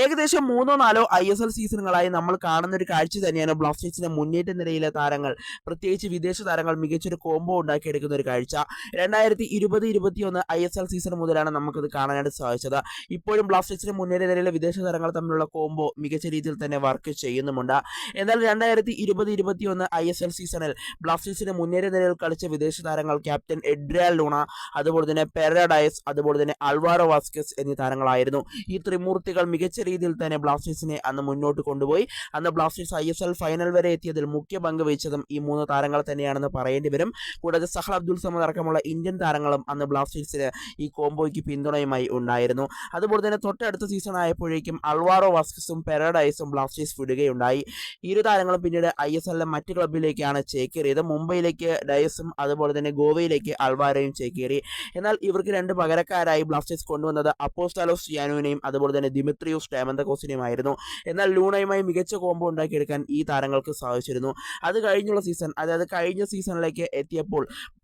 ഏകദേശം 3-4 ISL സീസണുകളായി നമ്മൾ കാണുന്ന ഒരു കാഴ്ച തന്നെയാണ് ബ്ലാസ്റ്റേഴ്സിന്റെ മുന്നേറ്റ നിരയിലെ താരങ്ങൾ, പ്രത്യേകിച്ച് വിദേശ താരങ്ങൾ മികച്ചൊരു കോംബോ ഉണ്ടാക്കിയെടുക്കുന്ന ഒരു കാഴ്ച. 2020-21 ISL സീസൺ മുതലാണ് നമുക്കത് കാണാനായിട്ട് സാധിച്ചത്. ഇപ്പോഴും ബ്ലാസ്റ്റേഴ്സിന്റെ മുന്നേറ്റ നിരയിലെ വിദേശ താരങ്ങൾ തമ്മിലുള്ള കോംബോ മികച്ച രീതിയിൽ തന്നെ വർക്ക് ചെയ്യുന്നുമുണ്ട്. എന്നാൽ 2020-21 ISL സീസണിൽ ബ്ലാസ്റ്റേഴ്സിന്റെ മുന്നേറ്റ നിരയിൽ കളിച്ച വിദേശ താരങ്ങൾ ക്യാപ്റ്റൻ എഡ്രിയാൻ ലൂണ, അതുപോലെ തന്നെ പെരഡൈസ്, അതുപോലെ തന്നെ അൽവാരോ വാസ്കസ് എന്നീ താരങ്ങളായിരുന്നു. ഈ ത്രിമൂർത്തികൾ മികച്ച രീതിയിൽ തന്നെ ബ്ലാസ്റ്റേഴ്സിനെ അന്ന് മുന്നോട്ട് കൊണ്ടുപോയി. അന്ന് ബ്ലാസ്റ്റേഴ്സ് ISL ഫൈനൽ വരെ എത്തിയതിൽ മുഖ്യ പങ്ക് വഹിച്ചതും ഈ 3 താരങ്ങൾ തന്നെയാണെന്ന് പറയേണ്ടി വരും. കൂടാതെ സഹൽ അബ്ദുൾ സമദ് അടക്കമുള്ള ഇന്ത്യൻ താരങ്ങളും അന്ന് ബ്ലാസ്റ്റേഴ്സിന് ഈ കോംബോയ്ക്ക് പിന്തുണയുമായി ഉണ്ടായിരുന്നു. അതുപോലെ തന്നെ തൊട്ടടുത്ത സീസൺ ആയപ്പോഴേക്കും അൽവാരോ വാസ്കസും പെരഡൈസും ബ്ലാസ്റ്റേഴ്സ് വിടുകയുണ്ടായി. ഇരു താരങ്ങളും പിന്നീട് ISLലെ മറ്റ് ക്ലബിലേക്കാണ് ചേക്കേറിയത്. മുംബൈയിലേക്ക് ഡയസും അതുപോലെ തന്നെ ഗോവയിലേക്ക് അൽവാരോയും ചേക്കേറി. എന്നാൽ ഇവർക്ക് 2 പകരക്കാരായി ബ്ലാസ്റ്റേഴ്സ് കൊണ്ടുവന്നത് അപ്പോസ്തലോസ് യാനുവിനെയും അതുപോലെ തന്നെ ദിമിത്രിയോസ് ഡയമന്തകോസിനെയുമായിരുന്നു. എന്നാൽ ലൂണയുമായി മികച്ച കോംബോ ഉണ്ടാക്കിയെടുക്കാൻ ഈ താരങ്ങൾക്ക് സാധിച്ചിരുന്നു. അത് കഴിഞ്ഞുള്ള സീസൺ, അതായത് കഴിഞ്ഞ സീസണിലേക്ക് എത്തിയപ്പോൾ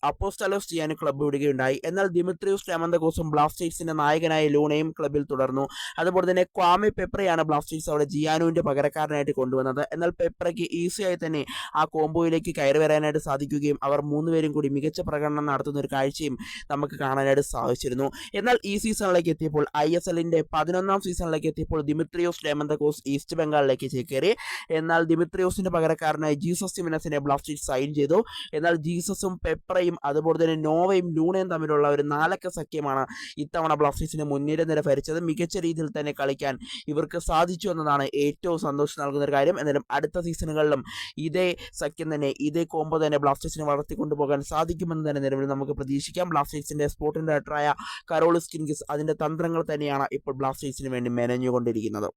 അപ്പോസ്തലോസ് യാനു ക്ലബ്ബ് വിടുകയുണ്ടായി. എന്നാൽ ദിമിത്രിയോസ് ഡയമന്തകോസും ബ്ലാസ്റ്റേഴ്സിന്റെ നായകനായ ലൂണയും ക്ലബ്ബിൽ തുടർന്നു. അതുപോലെ തന്നെ ക്വാമെ പെപ്രയാണ് ബ്ലാസ്റ്റേഴ്സ് അവിടെ ജിയാനുവിന്റെ പകരക്കാരനായിട്ട് കൊണ്ടുവന്നത്. എന്നാൽ പെപ്രയ്ക്ക് ഈസിയായി തന്നെ ആ കോംബോയിലേക്ക് കയറി വരാനായിട്ട് സാധിക്കുകയും അവർ 3 പേരും കൂടി മികച്ച പ്രകടനം നടത്തുന്ന ഒരു കാഴ്ചയും നമുക്ക് കാണാനായിട്ട് സാധിച്ചിരുന്നു. എന്നാൽ ഈ സീസണിലേക്ക് എത്തിയപ്പോൾ ISLന്റെ 11ാം സീസണിലേക്ക് എത്തിയപ്പോൾ ദിമിത്രിയോസ് ഡയമന്തകോസ് ഈസ്റ്റ് ബംഗാളിലേക്ക് ചേക്കേറി. എന്നാൽ ദിമിത്രിയോസിന്റെ പകരക്കാരനായി ജീസസ് സിമിനസിനെ ബ്ലാസ്റ്റേഴ്സ് സൈൻ ചെയ്തു. എന്നാൽ ജീസസും പെപ്രയും അതുപോലെ തന്നെ നോവയും ലൂണയും തമ്മിലുള്ള ഒരു 4 സഖ്യമാണ് ഇത്തവണ ബ്ലാസ്റ്റേഴ്സിന് മുന്നേറ്റ നിര ഭരിച്ചത്. മികച്ച രീതിയിൽ തന്നെ കളിക്കാൻ ഇവർക്ക് സാധിച്ചു എന്നതാണ് ഏറ്റവും സന്തോഷം നൽകുന്ന ഒരു കാര്യം. എന്നാലും അടുത്ത സീസണുകളിലും ഇതേ സഖ്യം തന്നെ, ഇതേ കോംബോ തന്നെ ബ്ലാസ്റ്റേഴ്സിനെ വളർത്തിക്കൊണ്ടുപോകാൻ സാധിക്കുമെന്ന് തന്നെ നിലവിൽ നമുക്ക് പ്രതീക്ഷിക്കാം. ബ്ലാസ്റ്റേഴ്സിന്റെ സ്പോർട്ടിംഗ് ഡയറക്ടറായ കരോളിസ് കിൻഗിസ് അതിന്റെ തന്ത്രങ്ങൾ തന്നെയാണ് ഇപ്പോൾ ബ്ലാസ്റ്റേഴ്സിന് വേണ്ടി മെനഞ്ഞുകൊണ്ടിരിക്കുന്നത്.